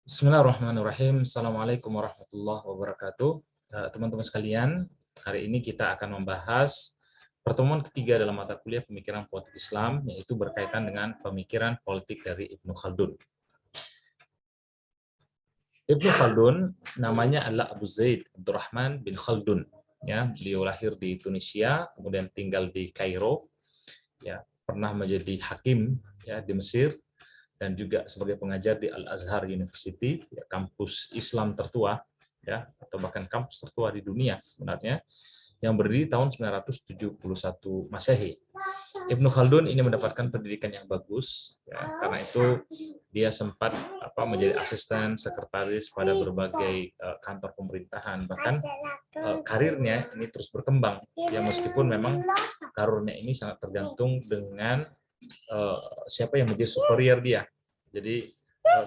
Bismillahirrahmanirrahim. Assalamualaikum warahmatullahi wabarakatuh. Teman-teman sekalian, hari ini kita akan membahas pertemuan ketiga dalam mata kuliah pemikiran politik Islam, yaitu berkaitan dengan pemikiran politik dari Ibnu Khaldun. Ibnu Khaldun namanya adalah Abu Zaid Abdurrahman bin Khaldun. Ya, beliau lahir di Tunisia, kemudian tinggal di Kairo, ya, pernah menjadi hakim ya di Mesir, dan juga sebagai pengajar di Al-Azhar University, ya, kampus Islam tertua, ya, atau bahkan kampus tertua di dunia sebenarnya, yang berdiri tahun 971 Masehi. Ibnu Khaldun ini mendapatkan pendidikan yang bagus, ya, karena itu dia sempat menjadi asisten sekretaris pada berbagai kantor pemerintahan, bahkan karirnya ini terus berkembang, ya, meskipun memang karirnya ini sangat tergantung dengan siapa yang menjadi superior dia. Jadi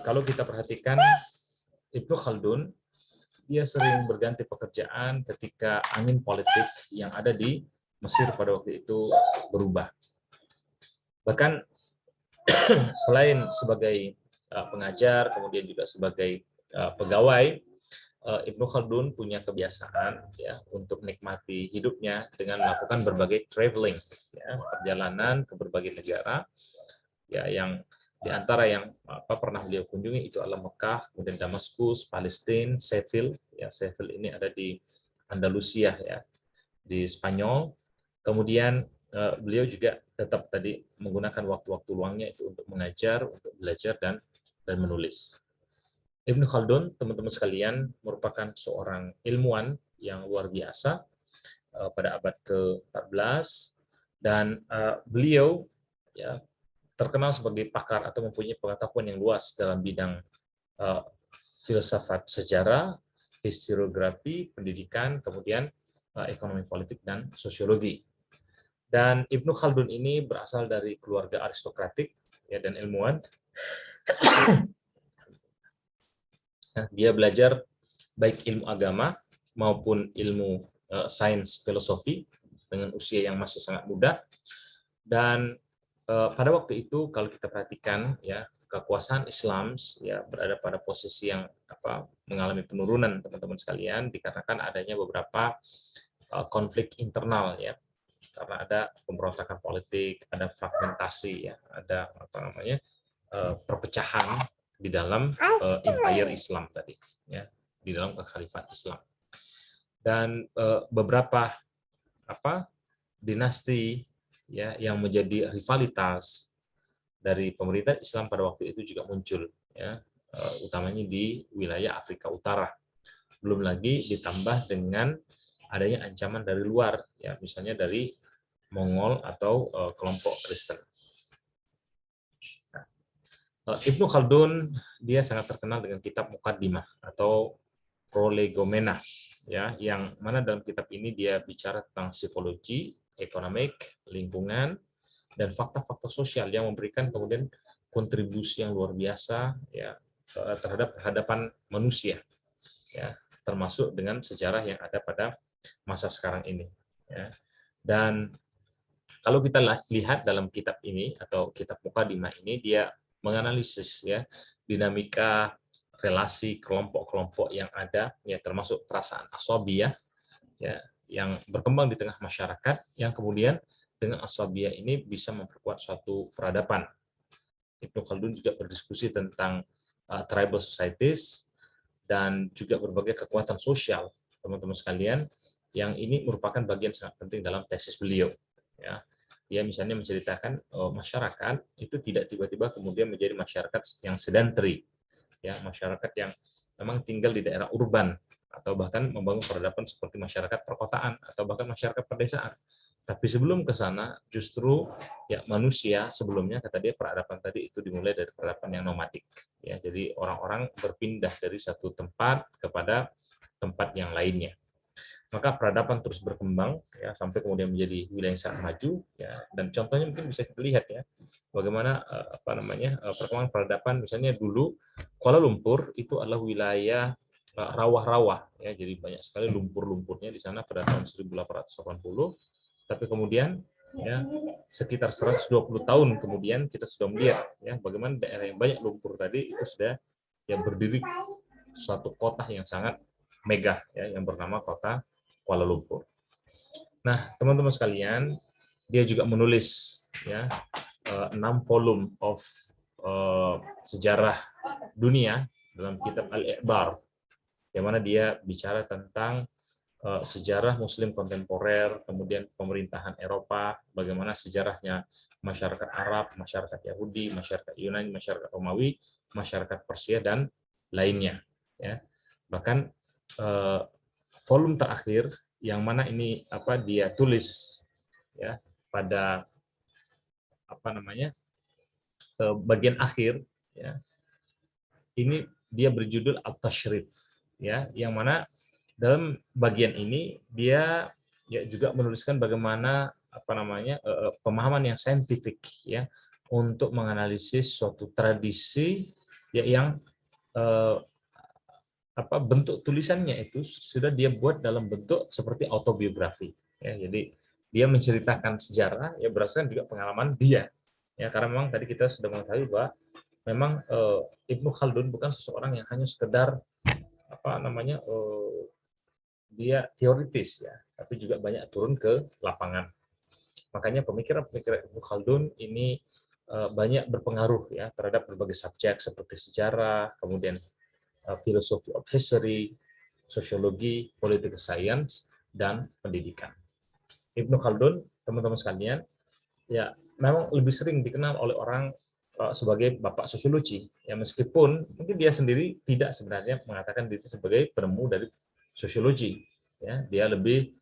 kalau kita perhatikan Ibnu Khaldun, dia sering berganti pekerjaan ketika angin politik yang ada di Mesir pada waktu itu berubah. Bahkan selain sebagai pengajar, kemudian juga sebagai pegawai, Ibnu Khaldun punya kebiasaan ya untuk menikmati hidupnya dengan melakukan berbagai traveling, ya, perjalanan ke berbagai negara, ya, yang di antara yang pernah beliau kunjungi itu adalah Mekah, kemudian Damaskus, Palestina, Seville. Ya, Seville ini ada di Andalusia, ya, di Spanyol. Kemudian beliau juga tetap tadi menggunakan waktu-waktu luangnya itu untuk mengajar, untuk belajar dan menulis. Ibnu Khaldun, teman-teman sekalian, merupakan seorang ilmuwan yang luar biasa pada abad ke-14, dan beliau ya terkenal sebagai pakar atau mempunyai pengetahuan yang luas dalam bidang uh, filsafat sejarah, historiografi, pendidikan, kemudian ekonomi politik dan sosiologi. Dan Ibnu Khaldun ini berasal dari keluarga aristokratik ya dan ilmuwan. Nah, dia belajar baik ilmu agama maupun ilmu sains filosofi dengan usia yang masih sangat muda. Dan pada waktu itu kalau kita perhatikan ya, kekuasaan Islam ya berada pada posisi yang mengalami penurunan, teman-teman sekalian, dikarenakan adanya beberapa konflik internal ya, karena ada pemberontakan politik, ada fragmentasi ya, ada perpecahan di dalam empire Islam tadi ya, di dalam kekhalifahan Islam. Dan beberapa dinasti ya yang menjadi rivalitas dari pemerintah Islam pada waktu itu juga muncul ya, utamanya di wilayah Afrika Utara. Belum lagi ditambah dengan adanya ancaman dari luar ya, misalnya dari Mongol atau kelompok Kristen. Ibnu Khaldun dia sangat terkenal dengan kitab Muqaddimah atau Prolegomena ya, yang mana dalam kitab ini dia bicara tentang psikologi, ekonomi, lingkungan, dan fakta-fakta sosial yang memberikan kemudian kontribusi yang luar biasa ya terhadap peradaban manusia ya, termasuk dengan sejarah yang ada pada masa sekarang ini ya. Dan kalau kita lihat dalam kitab ini atau kitab Muqaddimah ini, dia menganalisis ya dinamika relasi kelompok-kelompok yang ada ya, termasuk perasaan asabiyah ya yang berkembang di tengah masyarakat, yang kemudian dengan asabiyah ini bisa memperkuat suatu peradaban. Ibnu Khaldun juga berdiskusi tentang tribal societies dan juga berbagai kekuatan sosial, teman-teman sekalian, yang ini merupakan bagian sangat penting dalam tesis beliau ya. Dia misalnya menceritakan masyarakat itu tidak tiba-tiba kemudian menjadi masyarakat yang sedentary ya, masyarakat yang memang tinggal di daerah urban atau bahkan membangun peradaban seperti masyarakat perkotaan atau bahkan masyarakat pedesaan. Tapi sebelum ke sana, justru ya manusia sebelumnya, kata dia, peradaban tadi itu dimulai dari peradaban yang nomadik. Ya, jadi orang-orang berpindah dari satu tempat kepada tempat yang lainnya. Maka peradaban terus berkembang ya sampai kemudian menjadi wilayah yang sangat maju ya, dan contohnya mungkin bisa kita lihat ya bagaimana perkembangan peradaban. Misalnya dulu Kuala Lumpur itu adalah wilayah rawa-rawa ya, jadi banyak sekali lumpur-lumpurnya di sana pada tahun 1880. Tapi kemudian ya sekitar 120 tahun kemudian kita sudah melihat ya bagaimana daerah yang banyak lumpur tadi itu sudah yang berdiri suatu kota yang sangat megah ya, yang bernama kota Kuala Lumpur. Nah, teman-teman sekalian, dia juga menulis ya 6 volume of sejarah dunia dalam kitab Al-Iqbar, yang mana dia bicara tentang sejarah Muslim kontemporer, kemudian pemerintahan Eropa, bagaimana sejarahnya masyarakat Arab, masyarakat Yahudi, masyarakat Yunani, masyarakat Romawi, masyarakat Persia, dan lainnya. Ya. Bahkan volume terakhir yang mana ini dia tulis ya pada bagian akhir ya, ini dia berjudul At-Tashrif ya, yang mana dalam bagian ini dia ya juga menuliskan bagaimana pemahaman yang saintifik ya untuk menganalisis suatu tradisi ya yang bentuk tulisannya itu sudah dia buat dalam bentuk seperti autobiografi ya. Jadi dia menceritakan sejarah ya berdasarkan juga pengalaman dia ya, karena memang tadi kita sudah mengetahui bahwa memang Ibnu Khaldun bukan seseorang yang hanya sekedar dia teoritis ya, tapi juga banyak turun ke lapangan. Makanya pemikiran-pemikiran Ibnu Khaldun ini banyak berpengaruh ya terhadap berbagai subjek seperti sejarah, kemudian philosophy of history, sosiologi, political science, dan pendidikan. Ibnu Khaldun, teman-teman sekalian, ya memang lebih sering dikenal oleh orang sebagai bapak sosiologi. Ya meskipun mungkin dia sendiri tidak sebenarnya mengatakan diri sebagai penemu dari sosiologi. Ya, dia lebih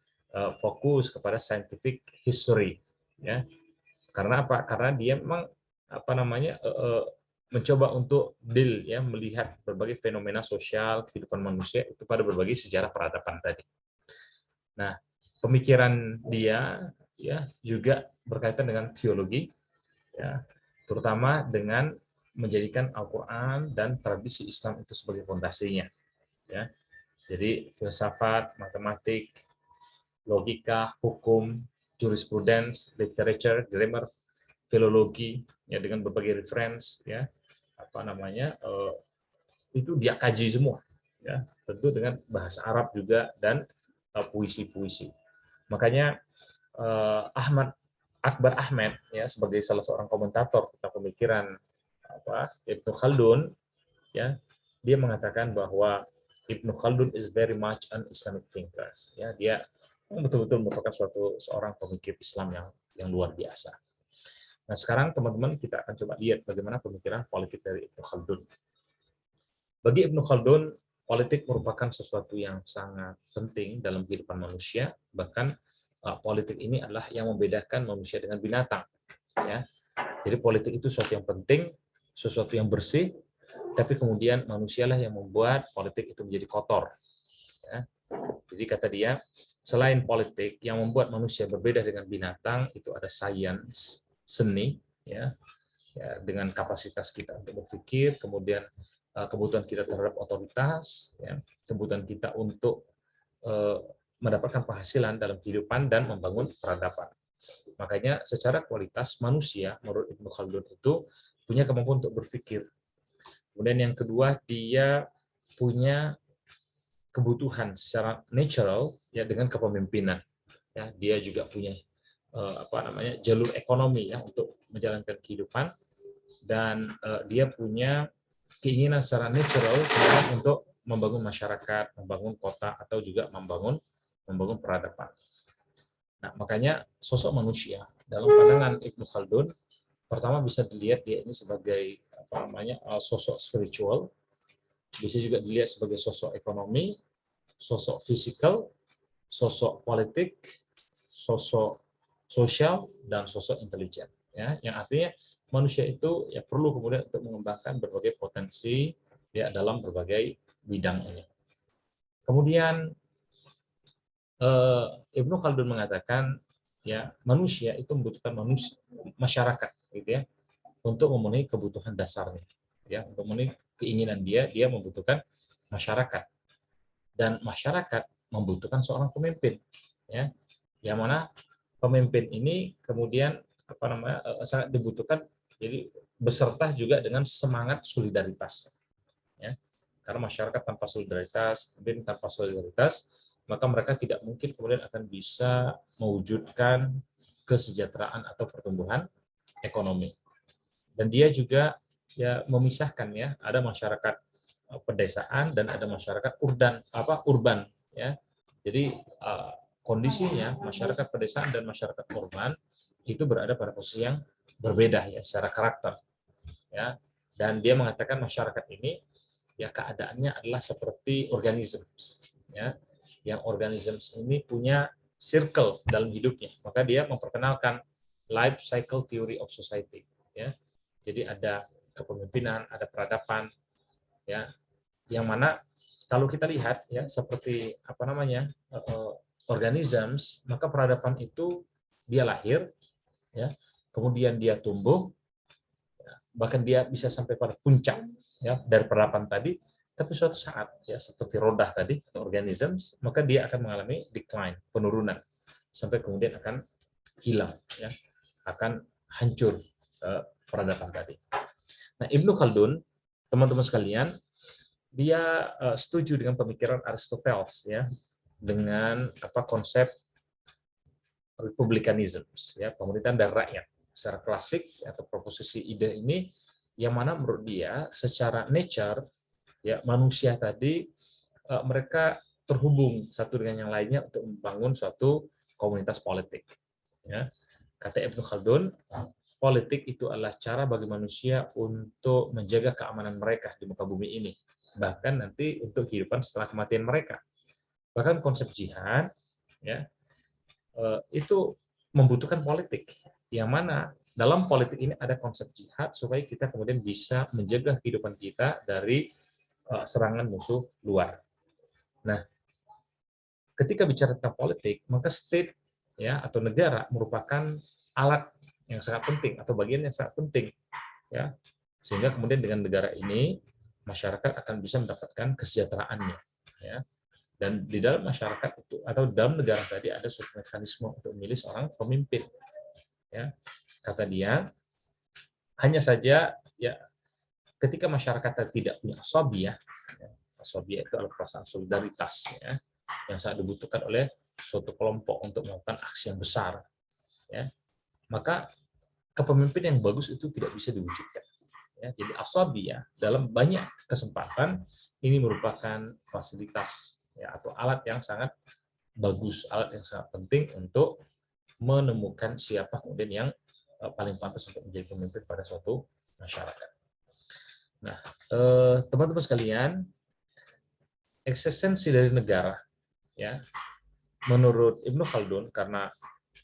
fokus kepada scientific history. Ya, karena apa? Karena dia memang mencoba untuk melihat berbagai fenomena sosial kehidupan manusia itu pada berbagai sejarah peradaban tadi. Nah, pemikiran dia ya juga berkaitan dengan teologi ya, terutama dengan menjadikan Al-Qur'an dan tradisi Islam itu sebagai fondasinya ya. Jadi filsafat, matematik, logika, hukum, jurisprudence, literature, grammar, filologi ya dengan berbagai reference ya itu dia kaji semua ya, tentu dengan bahasa Arab juga dan puisi-puisi. Makanya Akbar Ahmad ya sebagai salah seorang komentator tentang pemikiran Ibnu Khaldun ya, dia mengatakan bahwa Ibnu Khaldun is very much an Islamic thinker ya, dia betul-betul merupakan seorang pemikir Islam yang luar biasa. Nah, sekarang teman-teman kita akan coba lihat bagaimana pemikiran politik dari Ibnu Khaldun. Bagi Ibnu Khaldun, politik merupakan sesuatu yang sangat penting dalam kehidupan manusia, bahkan politik ini adalah yang membedakan manusia dengan binatang. Ya. Jadi politik itu sesuatu yang penting, sesuatu yang bersih, tapi kemudian manusialah yang membuat politik itu menjadi kotor. Ya. Jadi kata dia, selain politik, yang membuat manusia berbeda dengan binatang itu ada sains, seni, ya dengan kapasitas kita untuk berpikir, kemudian kebutuhan kita terhadap otoritas, ya, kebutuhan kita untuk mendapatkan penghasilan dalam kehidupan dan membangun peradaban. Makanya secara kualitas manusia menurut Ibnu Khaldun itu punya kemampuan untuk berpikir. Kemudian yang kedua, dia punya kebutuhan secara natural ya dengan kepemimpinan. Ya, dia juga punya jalur ekonomi ya untuk menjalankan kehidupan, dan dia punya keinginan secara natural untuk membangun masyarakat, membangun kota, atau juga membangun peradaban. Nah, makanya sosok manusia dalam pandangan Ibnu Khaldun pertama bisa dilihat dia ini sebagai sosok spiritual, bisa juga dilihat sebagai sosok ekonomi, sosok fisikal, sosok politik, sosok sosial, dan sosok intelijen. Ya, yang artinya manusia itu ya perlu kemudian untuk mengembangkan berbagai potensi ya dalam berbagai bidang ini. Kemudian Ibnu Khaldun mengatakan ya manusia itu membutuhkan masyarakat gitu ya untuk memenuhi kebutuhan dasarnya ya, untuk memenuhi keinginan dia membutuhkan masyarakat, dan masyarakat membutuhkan seorang pemimpin ya, yang mana pemimpin ini kemudian sangat dibutuhkan, jadi beserta juga dengan semangat solidaritas ya. Karena masyarakat tanpa solidaritas, kemudian tanpa solidaritas, maka mereka tidak mungkin kemudian akan bisa mewujudkan kesejahteraan atau pertumbuhan ekonomi. Dan dia juga ya memisahkan ya, ada masyarakat pedesaan dan ada masyarakat urban ya. Jadi kondisinya masyarakat pedesaan dan masyarakat urban itu berada pada posisi yang berbeda ya secara karakter ya. Dan dia mengatakan masyarakat ini ya keadaannya adalah seperti organisms ya, yang organisms ini punya circle dalam hidupnya. Maka dia memperkenalkan life cycle theory of society ya. Jadi ada kepemimpinan, ada peradaban ya, yang mana kalau kita lihat ya seperti organisms, maka peradaban itu dia lahir ya, kemudian dia tumbuh, bahkan dia bisa sampai pada puncak ya dari peradaban tadi, tapi suatu saat ya seperti roda tadi organisms, maka dia akan mengalami decline, penurunan sampai kemudian akan hilang ya, akan hancur peradaban tadi. Nah, Ibnu Khaldun, teman-teman sekalian, dia setuju dengan pemikiran Aristoteles ya, dengan konsep republikanisme ya, pemerintahan dari rakyat secara klasik atau proposisi ide ini, yang mana menurut dia secara nature ya manusia tadi mereka terhubung satu dengan yang lainnya untuk membangun suatu komunitas politik ya. Kata Ibnu Khaldun, politik itu adalah cara bagi manusia untuk menjaga keamanan mereka di muka bumi ini, bahkan nanti untuk kehidupan setelah kematian mereka. Bahkan konsep jihad ya itu membutuhkan politik, yang mana dalam politik ini ada konsep jihad supaya kita kemudian bisa menjaga kehidupan kita dari serangan musuh luar. Nah, ketika bicara tentang politik, maka state ya atau negara merupakan alat yang sangat penting atau bagian yang sangat penting ya, sehingga kemudian dengan negara ini masyarakat akan bisa mendapatkan kesejahteraannya ya. Dan di dalam masyarakat itu atau dalam negara tadi ada suatu mekanisme untuk memilih seorang pemimpin ya. Kata dia, hanya saja ya ketika masyarakat tidak punya asabiah ya, asabiah itu adalah perasaan solidaritas ya, yang sangat dibutuhkan oleh suatu kelompok untuk melakukan aksi yang besar ya, maka kepemimpinan yang bagus itu tidak bisa diwujudkan ya. Jadi asabiah dalam banyak kesempatan ini merupakan fasilitas ya, atau alat yang sangat bagus, alat yang sangat penting untuk menemukan siapa kemudian yang paling pantas untuk menjadi pemimpin pada suatu masyarakat. Nah, teman-teman sekalian, eksistensi dari negara ya menurut Ibnu Khaldun, karena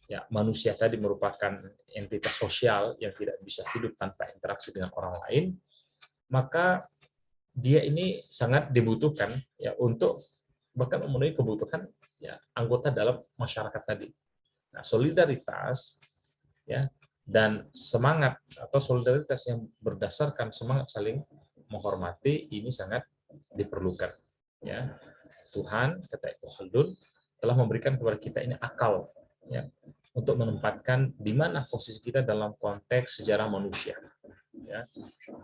ya manusia tadi merupakan entitas sosial yang tidak bisa hidup tanpa interaksi dengan orang lain, maka dia ini sangat dibutuhkan ya untuk bahkan memenuhi kebutuhan ya anggota dalam masyarakat tadi. Nah, solidaritas ya dan semangat atau solidaritas yang berdasarkan semangat saling menghormati ini sangat diperlukan ya. Tuhan, kata Ibnu Khaldun, telah memberikan kepada kita ini akal ya untuk menempatkan di mana posisi kita dalam konteks sejarah manusia ya.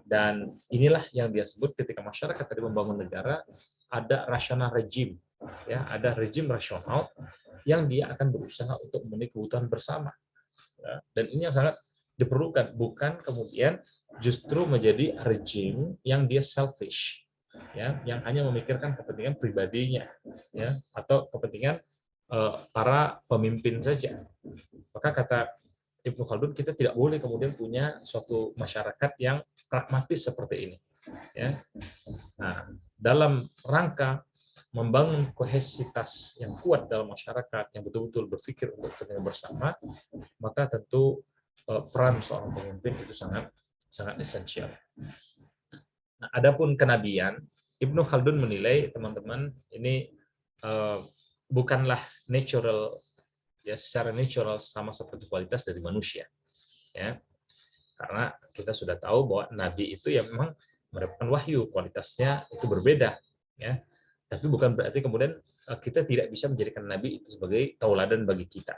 Dan inilah yang dia sebut ketika masyarakat tadi membangun negara, ada rasional rejim ya, ada rejim rasional yang dia akan berusaha untuk memenuhi kebutuhan bersama ya. Dan ini yang sangat diperlukan, bukan kemudian justru menjadi rejim yang dia selfish ya, yang hanya memikirkan kepentingan pribadinya ya atau kepentingan para pemimpin saja. Maka kata Ibnu Khaldun, kita tidak boleh kemudian punya suatu masyarakat yang pragmatis seperti ini ya. Nah, dalam rangka membangun kohesivitas yang kuat dalam masyarakat yang betul-betul berpikir untuk kepentingan bersama, maka tentu peran seorang pemimpin itu sangat esensial. Nah, adapun kenabian, Ibnu Khaldun menilai, teman-teman, ini bukanlah natural ya, secara natural sama seperti kualitas dari manusia ya. Karena kita sudah tahu bahwa nabi itu ya memang mendapatkan wahyu, kualitasnya itu berbeda ya. Tapi bukan berarti kemudian kita tidak bisa menjadikan nabi itu sebagai tauladan bagi kita.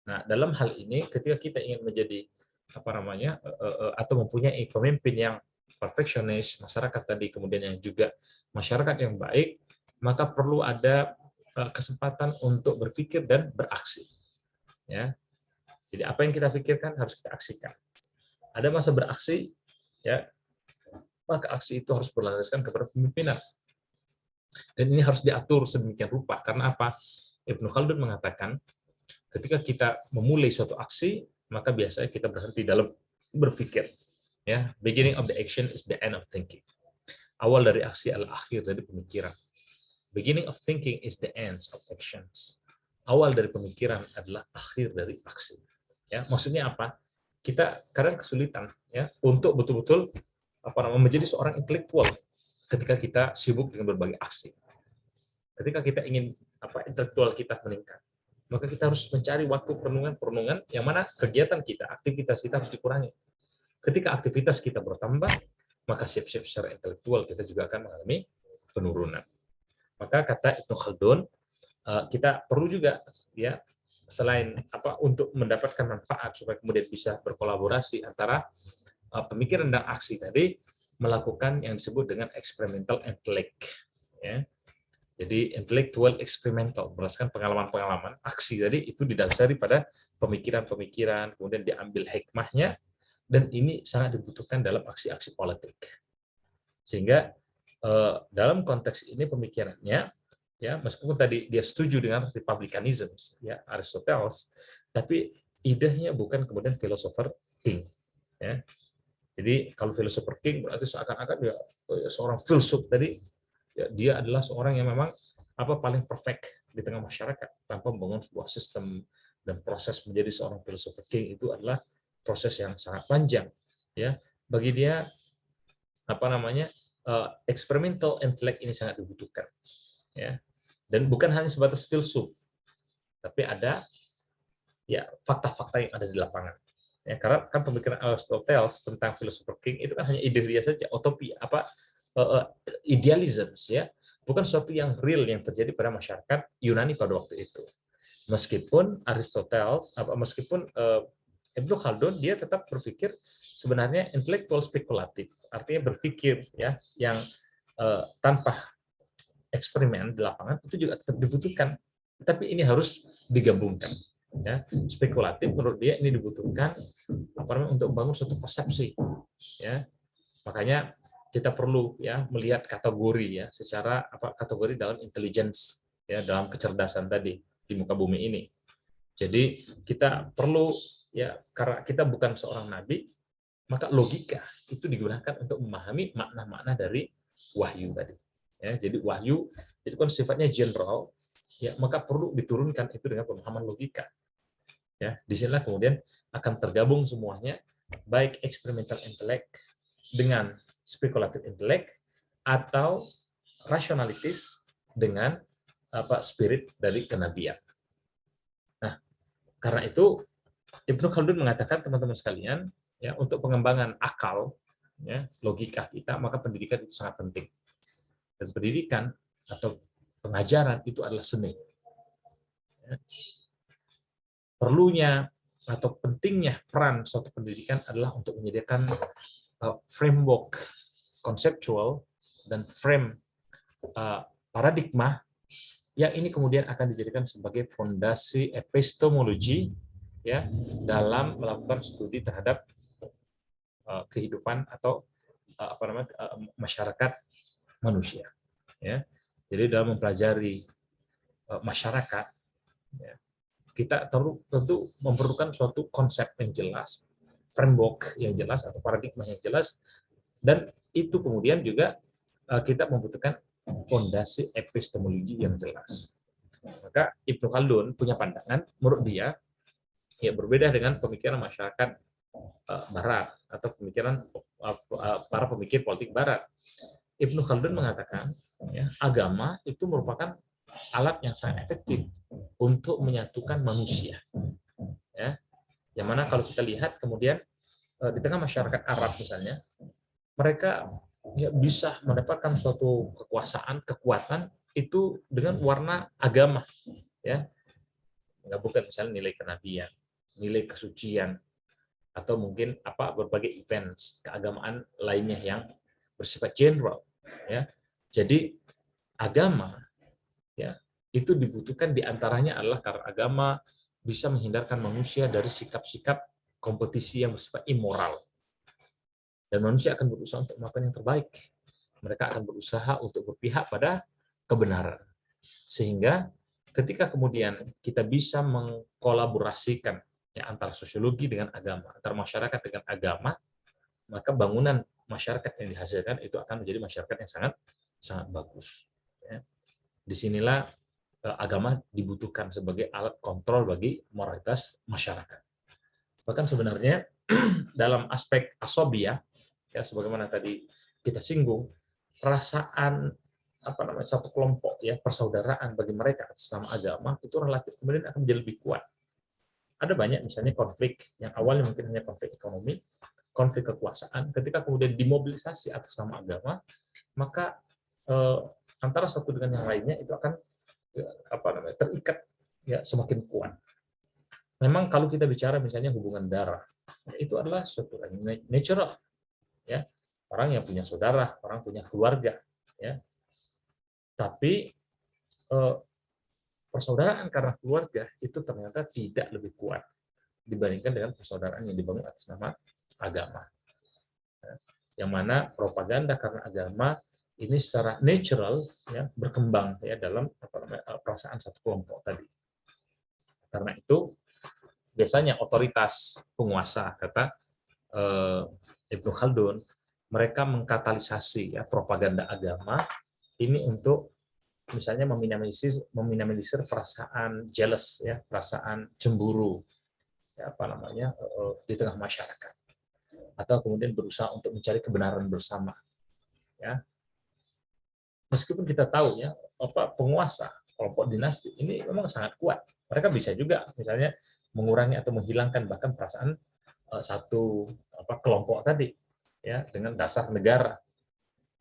Nah, dalam hal ini ketika kita ingin menjadi atau mempunyai pemimpin yang perfeksionis, masyarakat tadi kemudian yang juga masyarakat yang baik, maka perlu ada kesempatan untuk berpikir dan beraksi. Ya, jadi apa yang kita pikirkan harus kita aksikan. Ada masa beraksi, ya, maka aksi itu harus berlandaskan kepada pemimpinan. Dan ini harus diatur sedemikian rupa. Karena apa? Ibnu Khaldun mengatakan, ketika kita memulai suatu aksi, maka biasanya kita berhenti dalam berpikir. Ya, beginning of the action is the end of thinking. Awal dari aksi adalah akhir dari pemikiran. Beginning of thinking is the end of actions. Awal dari pemikiran adalah akhir dari aksi. Ya, maksudnya apa? Kita kadang kesulitan ya untuk betul-betul menjadi seorang intelektual ketika kita sibuk dengan berbagai aksi. Ketika kita ingin intelektual kita meningkat, maka kita harus mencari waktu perenungan yang mana kegiatan kita, aktivitas kita harus dikurangi. Ketika aktivitas kita bertambah, maka siap-siap secara intelektual kita juga akan mengalami penurunan. Maka kata Ibnu Khaldun, kita perlu juga ya selain untuk mendapatkan manfaat supaya kemudian bisa berkolaborasi antara pemikiran dan aksi tadi, melakukan yang disebut dengan experimental intellect. Ya. Jadi intellectual experimental berdasarkan pengalaman-pengalaman aksi tadi itu didasari pada pemikiran-pemikiran, kemudian diambil hikmahnya. Dan ini sangat dibutuhkan dalam aksi-aksi politik. Sehingga dalam konteks ini pemikirannya, ya meskipun tadi dia setuju dengan republicanism, ya Aristoteles, tapi idenya bukan kemudian philosopher king. Ya. Jadi kalau philosopher king berarti seakan-akan dia seorang filsuf tadi, ya, dia adalah seorang yang memang paling perfect di tengah masyarakat tanpa membangun sebuah sistem, dan proses menjadi seorang philosopher king itu adalah proses yang sangat panjang, ya. Bagi dia experimental intellect ini sangat dibutuhkan, ya. Dan bukan hanya sebatas filsuf, tapi ada ya fakta-fakta yang ada di lapangan. Ya, karena kan pemikiran Aristoteles tentang philosopher king itu kan hanya ide dia saja, utopi idealism, ya, bukan sesuatu yang real yang terjadi pada masyarakat Yunani pada waktu itu. Meskipun Aristoteles, Ibnu Khaldun dia tetap berpikir sebenarnya intelektual spekulatif, artinya berpikir ya yang tanpa eksperimen di lapangan itu juga tetap dibutuhkan, tapi ini harus digabungkan. Ya, spekulatif menurut dia ini dibutuhkan untuk membangun suatu persepsi. Ya, makanya kita perlu ya melihat kategori ya secara kategori dalam intelligence ya dalam kecerdasan tadi di muka bumi ini. Jadi kita perlu ya karena kita bukan seorang nabi, maka logika itu digunakan untuk memahami makna-makna dari wahyu tadi. Ya, jadi wahyu itu kan sifatnya general, ya maka perlu diturunkan itu dengan pemahaman logika. Ya, di sinilah kemudian akan tergabung semuanya, baik experimental intellect dengan speculative intellect atau rationalitis dengan spirit dari kenabian. Nah, karena itu Ibnu Khaldun mengatakan, teman-teman sekalian, ya untuk pengembangan akal, ya logika kita, maka pendidikan itu sangat penting. Dan pendidikan atau pengajaran itu adalah seni. Ya. Perlunya atau pentingnya peran suatu pendidikan adalah untuk menyediakan framework konseptual dan frame paradigma yang ini kemudian akan dijadikan sebagai fondasi epistemologi ya dalam melakukan studi terhadap kehidupan atau masyarakat manusia. Ya. Jadi dalam mempelajari masyarakat, ya, kita tentu memerlukan suatu konsep yang jelas, framework yang jelas atau paradigma yang jelas, dan itu kemudian juga kita membutuhkan fondasi epistemologi yang jelas. Maka Ibnu Khaldun punya pandangan, menurut dia ya berbeda dengan pemikiran masyarakat Barat atau pemikiran para pemikir politik Barat. Ibnu Khaldun mengatakan ya, agama itu merupakan alat yang sangat efektif untuk menyatukan manusia. Ya, yang mana kalau kita lihat kemudian di tengah masyarakat Arab misalnya, mereka ya bisa mendapatkan suatu kekuatan itu dengan warna agama, ya, nggak bukan misalnya nilai kenabian, nilai kesucian, atau mungkin berbagai events keagamaan lainnya yang bersifat general, ya. Jadi agama, ya, itu dibutuhkan diantaranya adalah karena agama bisa menghindarkan manusia dari sikap-sikap kompetisi yang bersifat immoral, dan manusia akan berusaha untuk melakukan yang terbaik. Mereka akan berusaha untuk berpihak pada kebenaran, sehingga ketika kemudian kita bisa mengkolaborasikan, ya, antara sosiologi dengan agama, antara masyarakat dengan agama, maka bangunan masyarakat yang dihasilkan itu akan menjadi masyarakat yang sangat sangat bagus. Ya. Disinilah agama dibutuhkan sebagai alat kontrol bagi moralitas masyarakat. Bahkan sebenarnya dalam aspek asobia, ya, sebagaimana tadi kita singgung, perasaan satu kelompok, ya, persaudaraan bagi mereka atas nama agama itu relatif kemudian akan menjadi lebih kuat. Ada banyak misalnya konflik yang awalnya mungkin hanya konflik ekonomi, konflik kekuasaan, ketika kemudian dimobilisasi atas nama agama, maka antara satu dengan yang lainnya itu akan terikat, ya, semakin kuat. Memang kalau kita bicara misalnya hubungan darah, itu adalah suatu natural, ya, orang yang punya saudara, orang punya keluarga, ya. Tapi persaudaraan karena keluarga itu ternyata tidak lebih kuat dibandingkan dengan persaudaraan yang dibangun atas nama agama. Yang mana propaganda karena agama ini secara natural, ya, berkembang, ya, dalam perasaan satu kelompok tadi. Karena itu biasanya otoritas penguasa, kata Ibnu Khaldun, mereka mengkatalisasi, ya, propaganda agama ini untuk misalnya meminimalisir perasaan jealous, ya, perasaan cemburu, ya, di tengah masyarakat, atau kemudian berusaha untuk mencari kebenaran bersama, ya. Meskipun kita tahu, ya, penguasa kelompok dinasti ini memang sangat kuat, mereka bisa juga misalnya mengurangi atau menghilangkan bahkan perasaan satu kelompok tadi, ya, dengan dasar negara,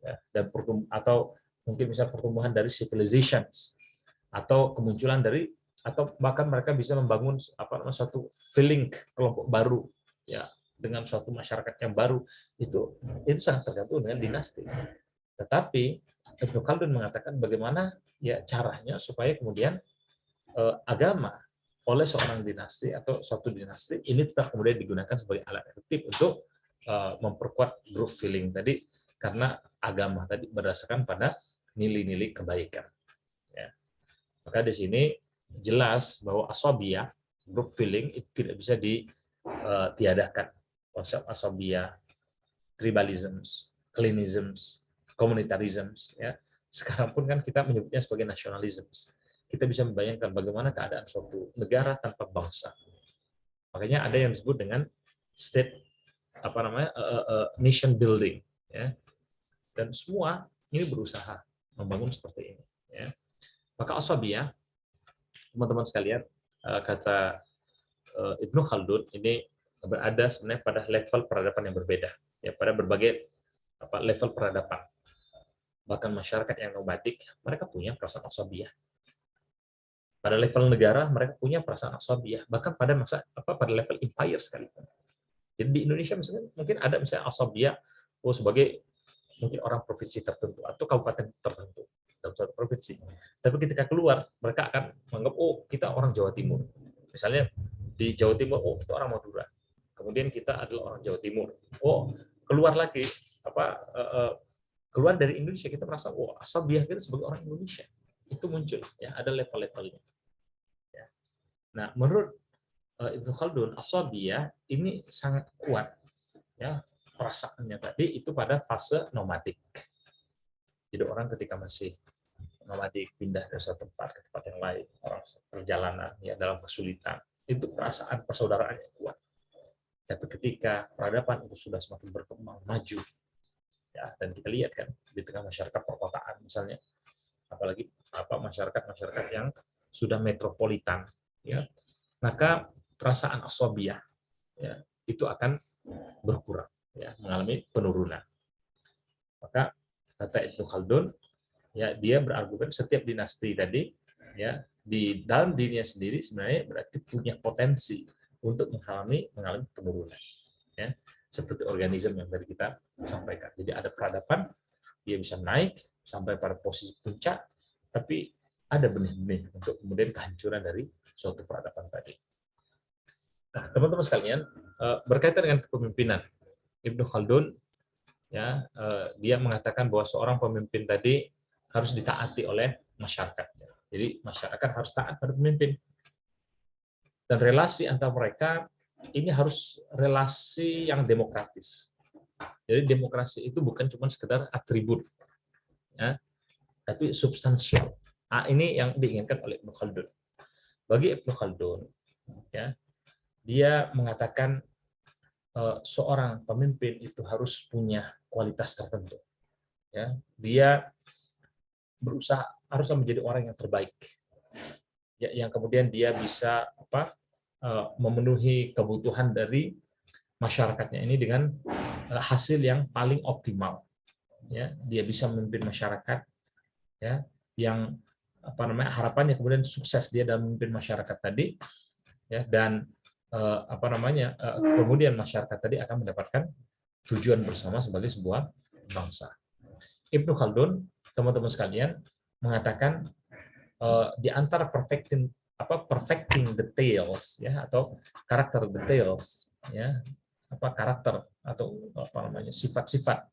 ya, dan atau mungkin bisa pertumbuhan dari civilizations, atau kemunculan dari, atau bahkan mereka bisa membangun suatu feeling kelompok baru, ya, dengan suatu masyarakat yang baru, itu sangat tergantung dengan dinasti. Tetapi Ibnu Khaldun mengatakan bagaimana, ya, caranya supaya kemudian agama oleh seorang dinasti atau suatu dinasti ini tetap kemudian digunakan sebagai alat efektif untuk memperkuat group feeling tadi, karena agama tadi berdasarkan pada nilai-nilai kebaikan. Ya. Maka di sini jelas bahwa asabiyah, group feeling, itu tidak bisa ditiadakan. Konsep asabiyah, tribalisms, klinisms, komunitarisms, ya. Sekarang pun kan kita menyebutnya sebagai nasionalisms. Kita bisa membayangkan bagaimana keadaan suatu negara tanpa bangsa. Makanya ada yang disebut dengan state nation building, ya. Dan semua ini berusaha membangun seperti ini, ya. Maka asabiyah, teman-teman sekalian, kata Ibnu Khaldun, ini berada sebenarnya pada level peradaban yang berbeda, ya, pada berbagai level peradaban. Bahkan masyarakat yang nomadik, mereka punya perasaan asabiyah. Pada level negara, mereka punya perasaan asabiyah. Bahkan pada level empire sekalipun. Jadi di Indonesia misalnya mungkin ada misalnya asabiyah sebagai mungkin orang provinsi tertentu atau kabupaten tertentu dalam suatu provinsi. Tapi ketika keluar, mereka akan menganggap, oh, kita orang Jawa Timur. Misalnya di Jawa Timur, oh, kita orang Madura. Kemudian kita adalah orang Jawa Timur. Oh, keluar lagi keluar dari Indonesia, kita merasa, oh, asabiyah kita sebagai orang Indonesia. Itu muncul, ya, ada level-levelnya. Ya. Nah, menurut Ibnu Khaldun, asabiyah ini sangat kuat, ya, perasaannya tadi itu pada fase nomadik. Jadi orang ketika masih nomadik, pindah dari satu tempat ke tempat yang lain, orang perjalanan, ya, dalam kesulitan, itu perasaan persaudaraan yang kuat. Tapi ketika peradaban itu sudah semakin berkembang, maju, ya, dan kita lihat kan di tengah masyarakat perkotaan misalnya, apalagi masyarakat yang sudah metropolitan, ya, maka perasaan asabiyah, ya, itu akan berkurang, ya, mengalami penurunan. Maka kata Ibnu Khaldun, ya, dia berargumen setiap dinasti tadi, ya, di dalam dirinya sendiri sebenarnya berarti punya potensi untuk mengalami penurunan. ya, seperti organisme yang tadi kita sampaikan. Jadi ada peradaban, dia bisa naik sampai pada posisi puncak, tapi ada benih-benih untuk kemudian kehancuran dari suatu peradaban tadi. Nah, teman-teman sekalian, berkaitan dengan kepemimpinan, Ibnu Khaldun ya, dia mengatakan bahwa seorang pemimpin tadi harus ditaati oleh masyarakat. Jadi masyarakat harus taat pada pemimpin. Dan relasi antar mereka ini harus relasi yang demokratis. Jadi demokrasi itu bukan cuma sekedar atribut, ya, tapi substansial. Nah, ini yang diinginkan oleh Ibnu Khaldun. Bagi Ibnu Khaldun, ya, dia mengatakan seorang pemimpin itu harus punya kualitas tertentu. Ya, dia berusaha harus menjadi orang yang terbaik, ya, yang kemudian dia bisa memenuhi kebutuhan dari masyarakatnya ini dengan hasil yang paling optimal. Ya, dia bisa memimpin masyarakat, ya, yang harapannya kemudian sukses dia dalam memimpin masyarakat tadi, ya, dan kemudian masyarakat tadi akan mendapatkan tujuan bersama sebagai sebuah bangsa. Ibnu Khaldun, teman-teman sekalian, mengatakan di antara perfecting details, ya, atau karakter details, ya, karakter atau sifat-sifat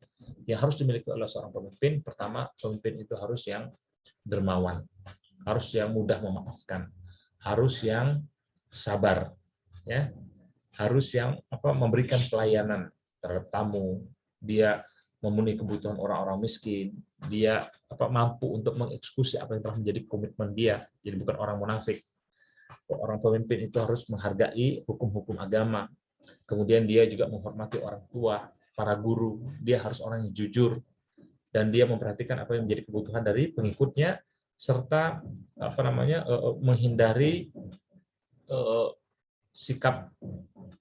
yang harus dimiliki oleh seorang pemimpin. Pertama, pemimpin itu harus yang dermawan, harus yang mudah memaafkan, harus yang sabar, ya, harus yang memberikan pelayanan terhadap tamu, dia memenuhi kebutuhan orang-orang miskin, dia mampu untuk mengeksekusi apa yang telah menjadi komitmen dia, jadi bukan orang munafik. Orang pemimpin itu harus menghargai hukum-hukum agama, kemudian dia juga menghormati orang tua, para guru, dia harus orang yang jujur, dan dia memperhatikan apa yang menjadi kebutuhan dari pengikutnya, serta menghindari sikap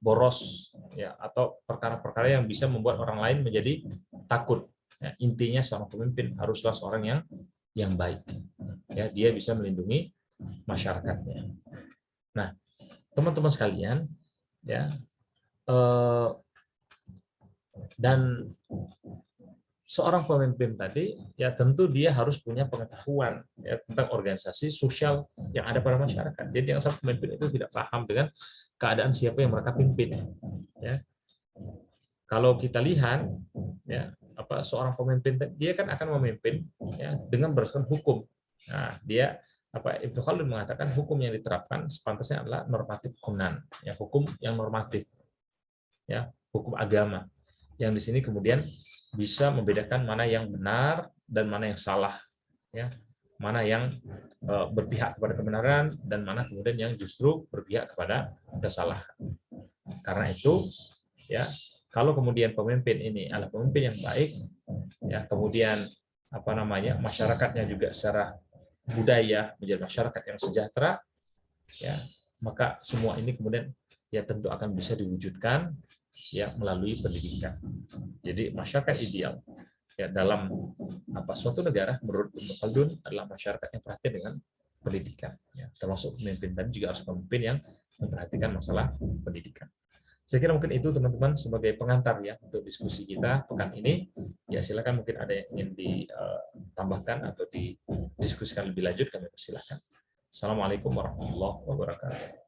boros, ya, atau perkara-perkara yang bisa membuat orang lain menjadi takut. Ya, intinya seorang pemimpin haruslah seorang yang baik. Ya, dia bisa melindungi masyarakatnya. Nah, teman-teman sekalian, ya, dan seorang pemimpin tadi, ya, tentu dia harus punya pengetahuan, ya, tentang organisasi sosial yang ada pada masyarakat. Jadi yang satu pemimpin itu tidak paham dengan keadaan siapa yang mereka pimpin. Ya. Kalau kita lihat, ya, seorang pemimpin dia kan akan memimpin, ya, dengan berdasarkan hukum. Nah, dia Ibnu Khaldun mengatakan hukum yang diterapkan sepantasnya adalah normatif kunan, ya, hukum yang normatif, ya, hukum agama. Yang di sini kemudian bisa membedakan mana yang benar dan mana yang salah, ya, mana yang berpihak kepada kebenaran dan mana kemudian yang justru berpihak kepada kesalahan. Karena itu, ya, kalau kemudian pemimpin ini adalah pemimpin yang baik, ya, kemudian masyarakatnya juga secara budaya menjadi masyarakat yang sejahtera, ya, maka semua ini kemudian, ya, tentu akan bisa diwujudkan, ya, melalui pendidikan. Jadi masyarakat ideal, ya, dalam suatu negara menurut Ibnu Khaldun adalah masyarakat yang perhatian dengan pendidikan, ya, termasuk pemimpin dan juga harus pemimpin yang memperhatikan masalah pendidikan. Saya kira mungkin itu, teman-teman, sebagai pengantar, ya, untuk diskusi kita pekan ini. Ya, silakan mungkin ada yang ingin ditambahkan atau didiskusikan lebih lanjut, kami persilakan. Assalamualaikum warahmatullahi wabarakatuh.